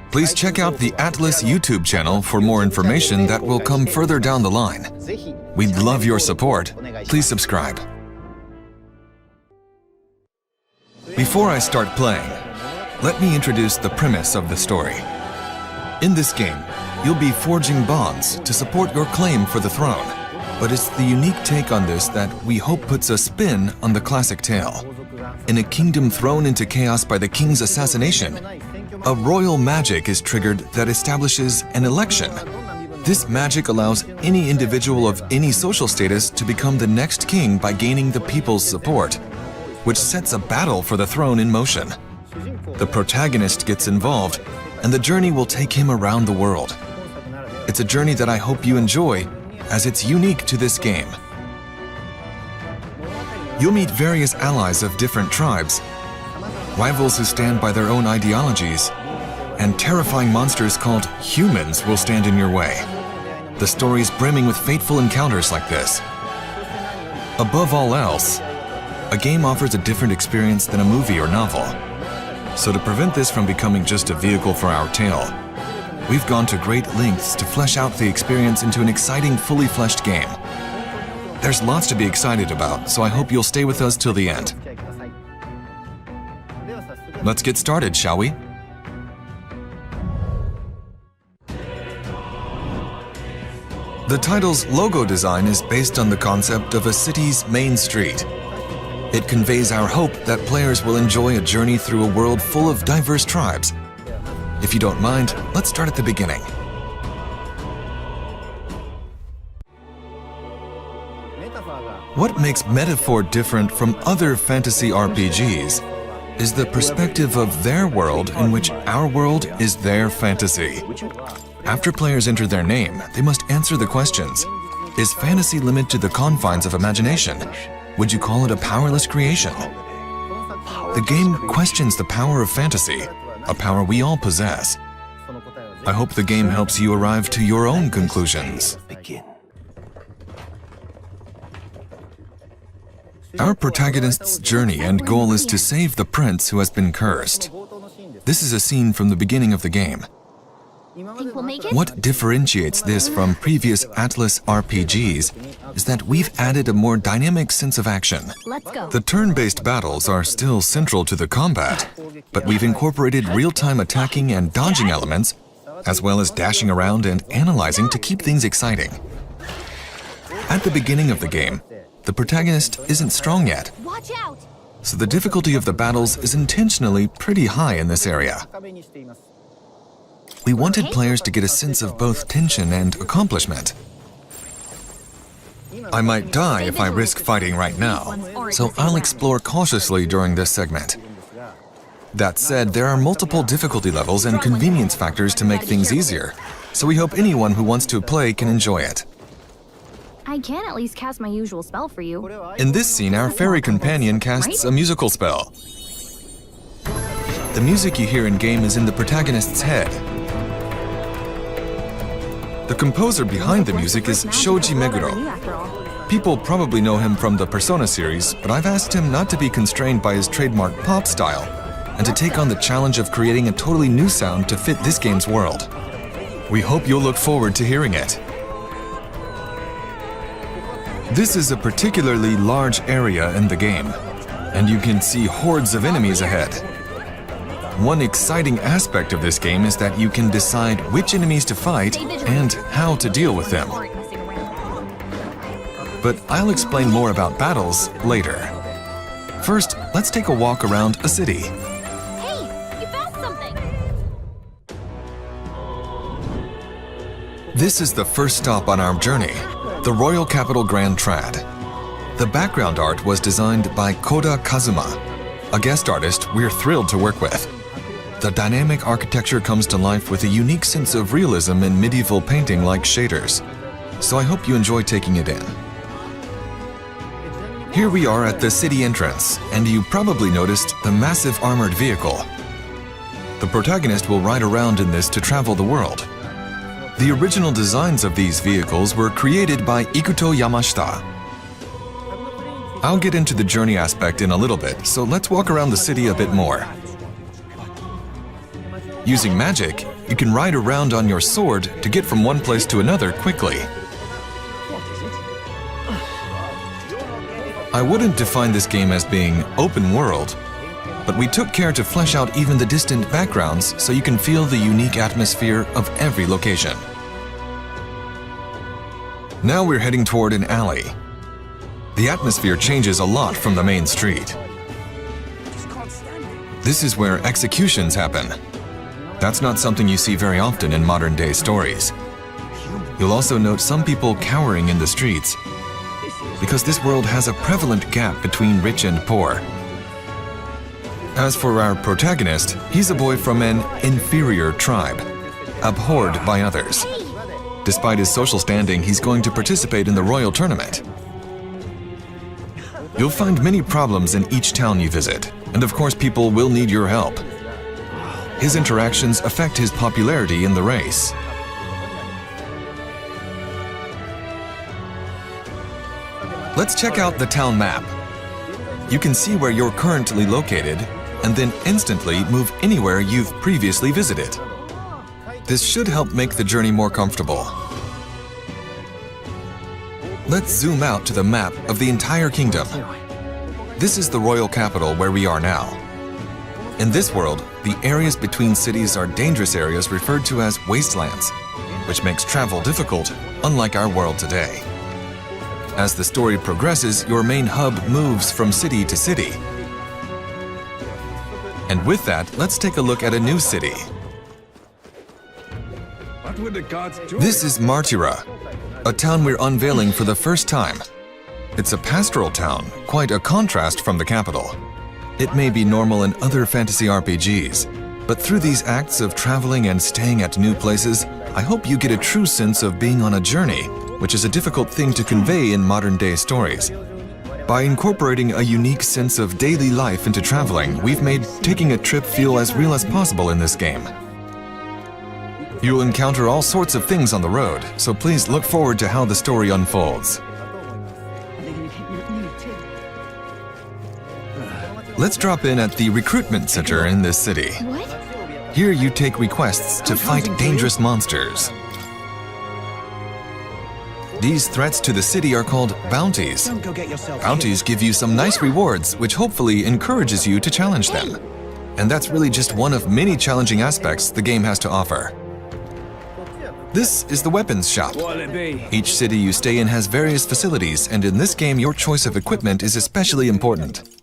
Please check out the Atlas YouTube channel for more information that will come further down the line. We'd love your support. Please subscribe. Before I start playing, let me introduce the premise of the story. In this game, you'll be forging bonds to support your claim for the throne. But it's the unique take on this that we hope puts a spin on the classic tale. In a kingdom thrown into chaos by the king's assassination, a royal magic is triggered that establishes an election. This magic allows any individual of any social status to become the next king by gaining the people's support, which sets a battle for the throne in motion. The protagonist gets involved, and the journey will take him around the world. It's a journey that I hope you enjoy, as it's unique to this game. You'll meet various allies of different tribes, rivals who stand by their own ideologies, and terrifying monsters called humans will stand in your way. The story's brimming with fateful encounters like this. Above all else, a game offers a different experience than a movie or novel. So to prevent this from becoming just a vehicle for our tale, we've gone to great lengths to flesh out the experience into an exciting, fully fleshed game. There's lots to be excited about, so I hope you'll stay with us till the end. Let's get started, shall we? The title's logo design is based on the concept of a city's main street. It conveys our hope that players will enjoy a journey through a world full of diverse tribes. If you don't mind, let's start at the beginning. What makes Metaphor different from other fantasy RPGs is the perspective of their world in which our world is their fantasy. After players enter their name, they must answer the questions. Is fantasy limited to the confines of imagination? Would you call it a powerless creation? The game questions the power of fantasy, a power we all possess. I hope the game helps you arrive to your own conclusions. Our protagonist's journey and goal is to save the prince who has been cursed. This is a scene from the beginning of the game. Think we'll make it? What differentiates this from previous Atlas RPGs is that we've added a more dynamic sense of action. Let's go. The turn-based battles are still central to the combat, but we've incorporated real-time attacking and dodging elements, as well as dashing around and analyzing to keep things exciting. At the beginning of the game, the protagonist isn't strong yet, Watch out! so the difficulty of the battles is intentionally pretty high in this area. We wanted players to get a sense of both tension and accomplishment. I might die if I risk fighting right now, so I'll explore cautiously during this segment. That said, there are multiple difficulty levels and convenience factors to make things easier, so we hope anyone who wants to play can enjoy it. I can at least cast my usual spell for you. In this scene, our fairy companion casts a musical spell. The music you hear in-game is in the protagonist's head. The composer behind the music is Shoji Meguro. People probably know him from the Persona series, but I've asked him not to be constrained by his trademark pop style, and to take on the challenge of creating a totally new sound to fit this game's world. We hope you'll look forward to hearing it. This is a particularly large area in the game, and you can see hordes of enemies ahead. One exciting aspect of this game is that you can decide which enemies to fight and how to deal with them. But I'll explain more about battles later. First, let's take a walk around a city. Hey, you found something! This is the first stop on our journey, the Royal Capital Grand Trad. The background art was designed by Koda Kazuma, a guest artist we're thrilled to work with. The dynamic architecture comes to life with a unique sense of realism in medieval painting like shaders, so I hope you enjoy taking it in. Here we are at the city entrance, and you probably noticed the massive armored vehicle. The protagonist will ride around in this to travel the world. The original designs of these vehicles were created by Ikuto Yamashita. I'll get into the journey aspect in a little bit, so let's walk around the city a bit more. Using magic, you can ride around on your sword to get from one place to another quickly. I wouldn't define this game as being open world, but we took care to flesh out even the distant backgrounds so you can feel the unique atmosphere of every location. Now we're heading toward an alley. The atmosphere changes a lot from the main street. This is where executions happen. That's not something you see very often in modern-day stories. You'll also note some people cowering in the streets, because this world has a prevalent gap between rich and poor. As for our protagonist, he's a boy from an inferior tribe, abhorred by others. Despite his social standing, he's going to participate in the royal tournament. You'll find many problems in each town you visit, and of course people will need your help. His interactions affect his popularity in the race. Let's check out the town map. You can see where you're currently located, and then instantly move anywhere you've previously visited. This should help make the journey more comfortable. Let's zoom out to the map of the entire kingdom. This is the royal capital where we are now. In this world, the areas between cities are dangerous areas referred to as wastelands, which makes travel difficult, unlike our world today. As the story progresses, your main hub moves from city to city. And with that, let's take a look at a new city. This is Martira, a town we're unveiling for the first time. It's a pastoral town, quite a contrast from the capital. It may be normal in other fantasy RPGs, but through these acts of traveling and staying at new places, I hope you get a true sense of being on a journey, which is a difficult thing to convey in modern-day stories. By incorporating a unique sense of daily life into traveling, we've made taking a trip feel as real as possible in this game. You'll encounter all sorts of things on the road, so please look forward to how the story unfolds. Let's drop in at the recruitment center in this city. What? Here you take requests to fight dangerous monsters. These threats to the city are called bounties. Bounties give you some nice rewards, which hopefully encourages you to challenge them. And that's really just one of many challenging aspects the game has to offer. This is the weapons shop. Each city you stay in has various facilities, and in this game your choice of equipment is especially important.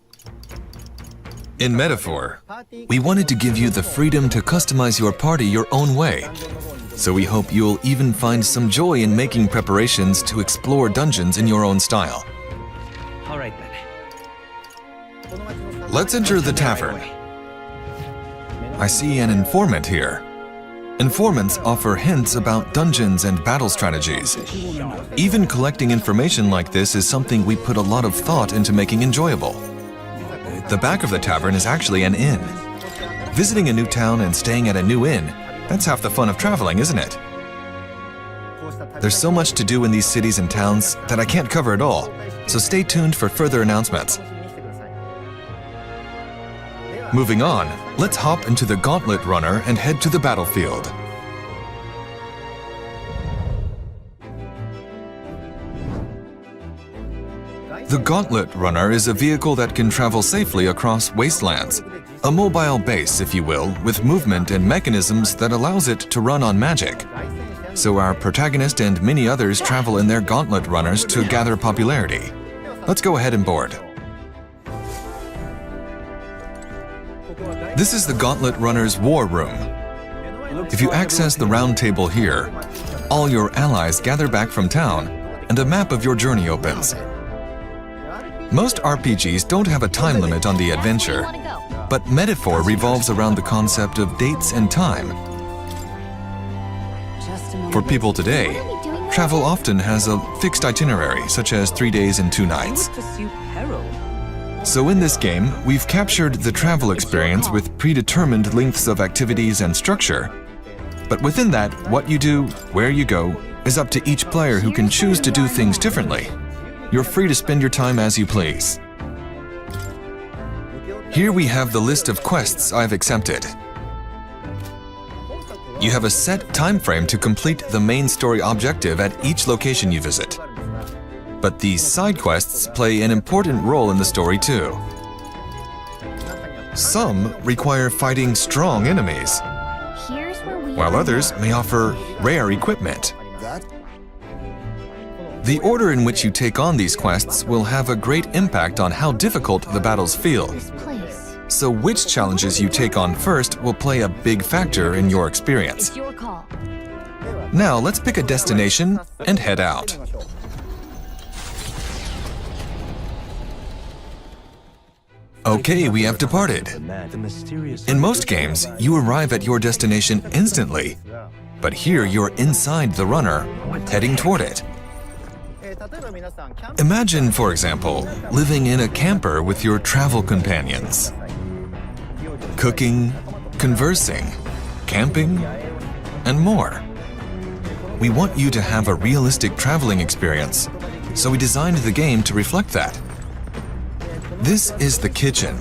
In Metaphor, we wanted to give you the freedom to customize your party your own way. So we hope you'll even find some joy in making preparations to explore dungeons in your own style. Alright then. Let's enter the tavern. I see an informant here. Informants offer hints about dungeons and battle strategies. Even collecting information like this is something we put a lot of thought into making enjoyable. The back of the tavern is actually an inn. Visiting a new town and staying at a new inn, that's half the fun of traveling, isn't it? There's so much to do in these cities and towns that I can't cover it all, so stay tuned for further announcements. Moving on, let's hop into the Gauntlet Runner and head to the battlefield. The Gauntlet Runner is a vehicle that can travel safely across wastelands. A mobile base, if you will, with movement and mechanisms that allows it to run on magic. So our protagonist and many others travel in their Gauntlet Runners to gather popularity. Let's go ahead and board. This is the Gauntlet Runner's War Room. If you access the round table here, all your allies gather back from town, and a map of your journey opens. Most RPGs don't have a time limit on the adventure, but Metaphor revolves around the concept of dates and time. For people today, travel often has a fixed itinerary, such as 3 days and 2 nights. So in this game, we've captured the travel experience with predetermined lengths of activities and structure. But within that, what you do, where you go, is up to each player who can choose to do things differently. You're free to spend your time as you please. Here we have the list of quests I've accepted. You have a set time frame to complete the main story objective at each location you visit. But these side quests play an important role in the story too. Some require fighting strong enemies, while others may offer rare equipment. The order in which you take on these quests will have a great impact on how difficult the battles feel. So which challenges you take on first will play a big factor in your experience. It's your call. Now let's pick a destination and head out. Okay, we have departed. In most games, you arrive at your destination instantly, but here you're inside the runner, heading toward it. Imagine, for example, living in a camper with your travel companions. Cooking, conversing, camping, and more. We want you to have a realistic traveling experience, so we designed the game to reflect that. This is the kitchen.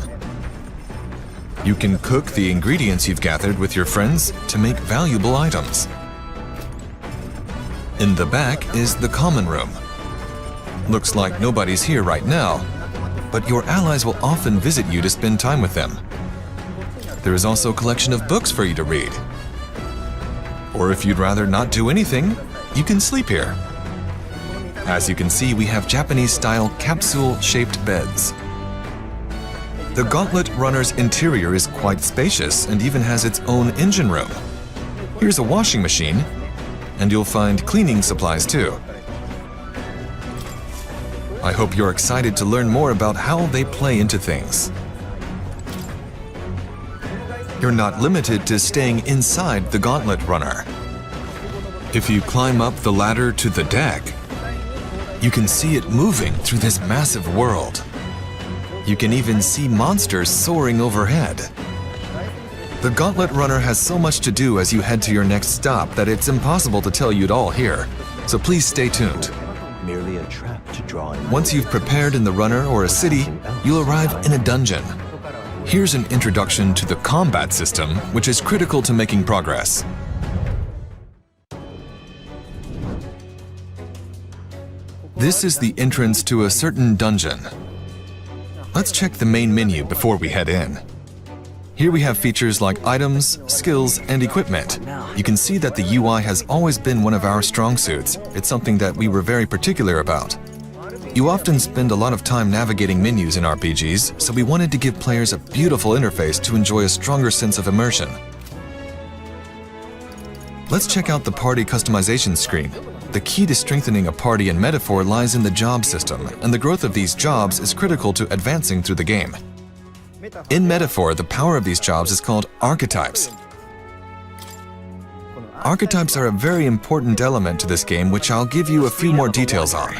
You can cook the ingredients you've gathered with your friends to make valuable items. In the back is the common room. Looks like nobody's here right now, but your allies will often visit you to spend time with them. There is also a collection of books for you to read. Or if you'd rather not do anything, you can sleep here. As you can see, we have Japanese-style capsule-shaped beds. The Gauntlet Runner's interior is quite spacious and even has its own engine room. Here's a washing machine, and you'll find cleaning supplies too. I hope you're excited to learn more about how they play into things. You're not limited to staying inside the Gauntlet Runner. If you climb up the ladder to the deck, you can see it moving through this massive world. You can even see monsters soaring overhead. The Gauntlet Runner has so much to do as you head to your next stop that it's impossible to tell you it all here, so please stay tuned. Merely a trap to draw in. Once you've prepared in the runner or a city, you'll arrive in a dungeon. Here's an introduction to the combat system, which is critical to making progress. This is the entrance to a certain dungeon. Let's check the main menu before we head in. Here we have features like items, skills, and equipment. You can see that the UI has always been one of our strong suits. It's something that we were very particular about. You often spend a lot of time navigating menus in RPGs, so we wanted to give players a beautiful interface to enjoy a stronger sense of immersion. Let's check out the party customization screen. The key to strengthening a party in Metaphor lies in the job system, and the growth of these jobs is critical to advancing through the game. In Metaphor, the power of these jobs is called archetypes. Archetypes are a very important element to this game, which I'll give you a few more details on.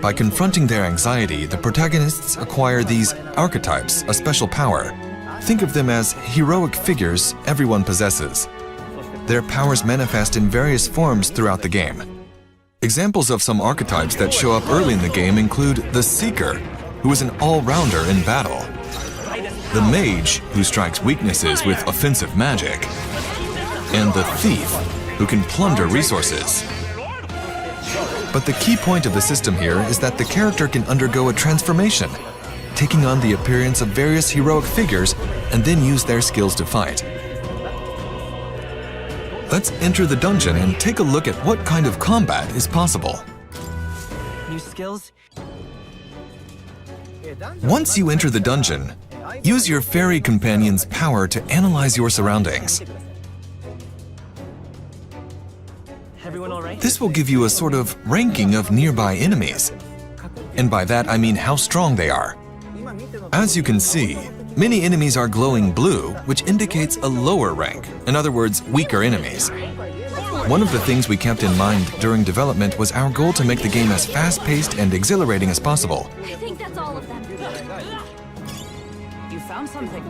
By confronting their anxiety, the protagonists acquire these archetypes, a special power. Think of them as heroic figures everyone possesses. Their powers manifest in various forms throughout the game. Examples of some archetypes that show up early in the game include the Seeker, who is an all-rounder in battle, the Mage, who strikes weaknesses with offensive magic, and the Thief, who can plunder resources. But the key point of the system here is that the character can undergo a transformation, taking on the appearance of various heroic figures and then use their skills to fight. Let's enter the dungeon and take a look at what kind of combat is possible. New skills? Once you enter the dungeon, use your fairy companion's power to analyze your surroundings. Everyone all right? This will give you a sort of ranking of nearby enemies. And by that I mean how strong they are. As you can see, many enemies are glowing blue, which indicates a lower rank, in other words, weaker enemies. One of the things we kept in mind during development was our goal to make the game as fast-paced and exhilarating as possible. I think that's all of them. You found something.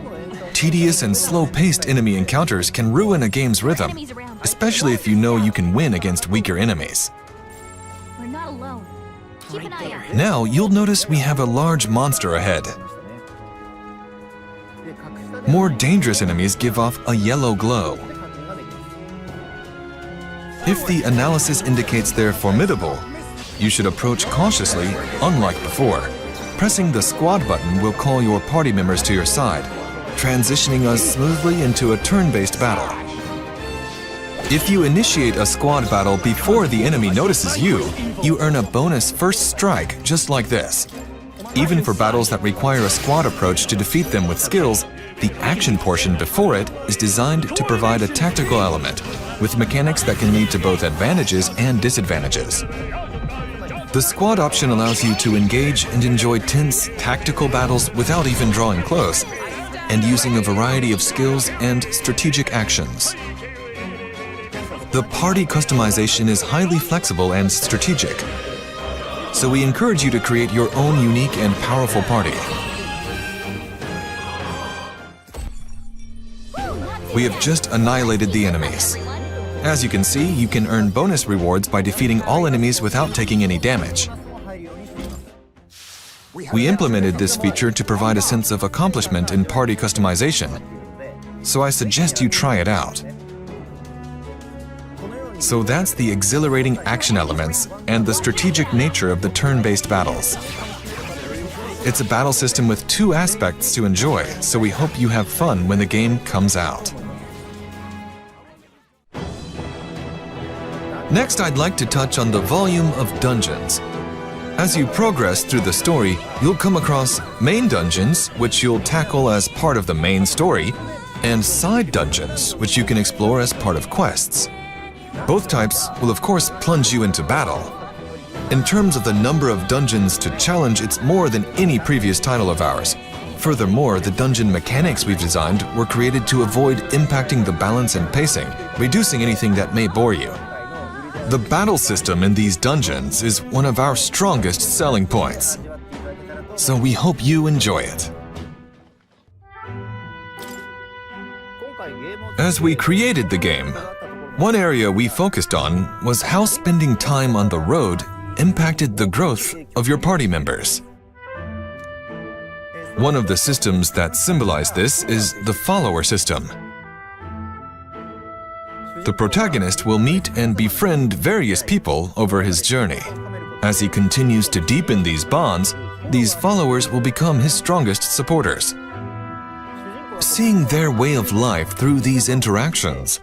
Tedious and slow-paced enemy encounters can ruin a game's rhythm, especially if you know you can win against weaker enemies. We're not alone. Keep an eye out. Now you'll notice we have a large monster ahead. more dangerous enemies give off a yellow glow. If the analysis indicates they're formidable, you should approach cautiously, unlike before. Pressing the squad button will call your party members to your side, transitioning us smoothly into a turn-based battle. If you initiate a squad battle before the enemy notices you, you earn a bonus first strike just like this. Even for battles that require a squad approach to defeat them with skills, the action portion before it is designed to provide a tactical element, with mechanics that can lead to both advantages and disadvantages. The squad option allows you to engage and enjoy tense, tactical battles without even drawing close, and using a variety of skills and strategic actions. The party customization is highly flexible and strategic, so we encourage you to create your own unique and powerful party. We have just annihilated the enemies. As you can see, you can earn bonus rewards by defeating all enemies without taking any damage. We implemented this feature to provide a sense of accomplishment in party customization, so I suggest you try it out. So that's the exhilarating action elements and the strategic nature of the turn-based battles. It's a battle system with two aspects to enjoy, so we hope you have fun when the game comes out. Next, I'd like to touch on the volume of dungeons. As you progress through the story, you'll come across main dungeons, which you'll tackle as part of the main story, and side dungeons, which you can explore as part of quests. Both types will of course plunge you into battle. In terms of the number of dungeons to challenge, it's more than any previous title of ours. Furthermore, the dungeon mechanics we've designed were created to avoid impacting the balance and pacing, reducing anything that may bore you. The battle system in these dungeons is one of our strongest selling points, so we hope you enjoy it. As we created the game, one area we focused on was how spending time on the road impacted the growth of your party members. One of the systems that symbolize this is the follower system. The protagonist will meet and befriend various people over his journey. As he continues to deepen these bonds, these followers will become his strongest supporters. Seeing their way of life through these interactions,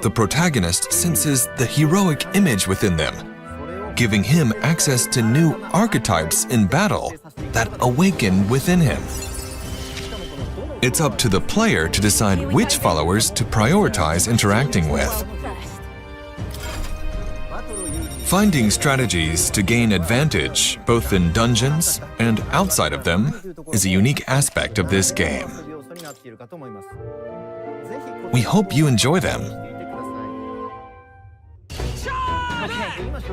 the protagonist senses the heroic image within them, giving him access to new archetypes in battle that awaken within him. It's up to the player to decide which followers to prioritize interacting with. Finding strategies to gain advantage, both in dungeons and outside of them, is a unique aspect of this game. We hope you enjoy them.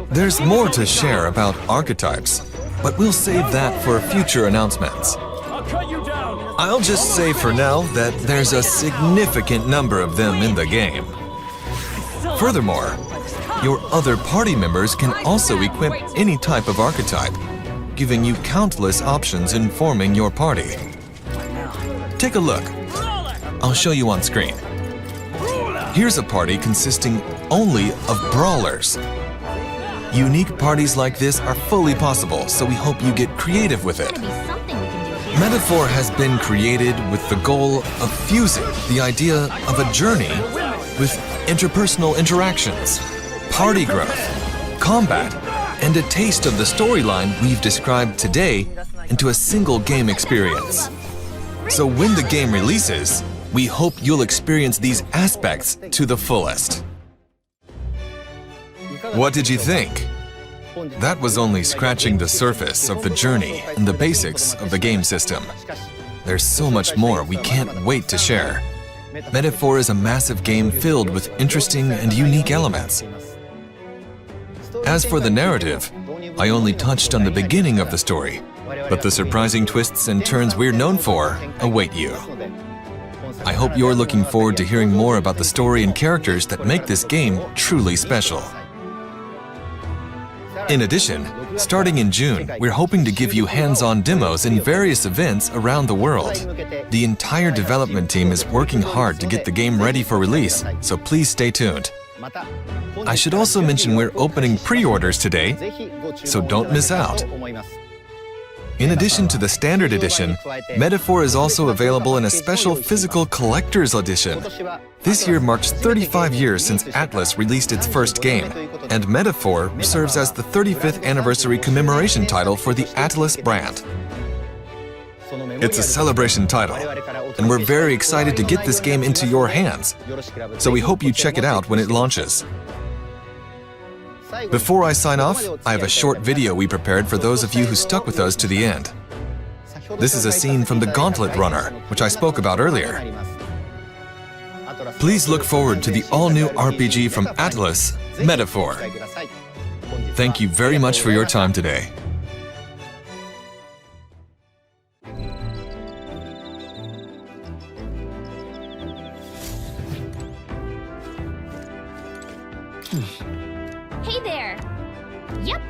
There's more to share about archetypes, but we'll save that for future announcements. I'll just say for now that there's a significant number of them in the game. Furthermore, your other party members can also equip any type of archetype, giving you countless options in forming your party. Take a look. I'll show you on screen. Here's a party consisting only of brawlers. Unique parties like this are fully possible, so we hope you get creative with it. Metaphor has been created with the goal of fusing the idea of a journey with interpersonal interactions, party growth, combat, and a taste of the storyline we've described today into a single game experience. So when the game releases, we hope you'll experience these aspects to the fullest. What did you think? That was only scratching the surface of the journey and the basics of the game system. There's so much more we can't wait to share. Metaphor is a massive game filled with interesting and unique elements. As for the narrative, I only touched on the beginning of the story, but the surprising twists and turns we're known for await you. I hope you're looking forward to hearing more about the story and characters that make this game truly special. In addition, Starting in June, we're hoping to give you hands-on demos in various events around the world. The entire development team is working hard to get the game ready for release, so please stay tuned. I should also mention we're opening pre-orders today, so don't miss out. In addition to the standard edition, Metaphor is also available in a special physical collector's edition. This year marks 35 years since Atlas released its first game, and Metaphor serves as the 35th anniversary commemoration title for the Atlas brand. It's a celebration title, and we're very excited to get this game into your hands, so we hope you check it out when it launches. Before I sign off, I have a short video we prepared for those of you who stuck with us to the end. This is a scene from the Gauntlet Runner, which I spoke about earlier. Please look forward to the all-new RPG from Atlas, Metaphor. Thank you very much for your time today. Hey there! Yep,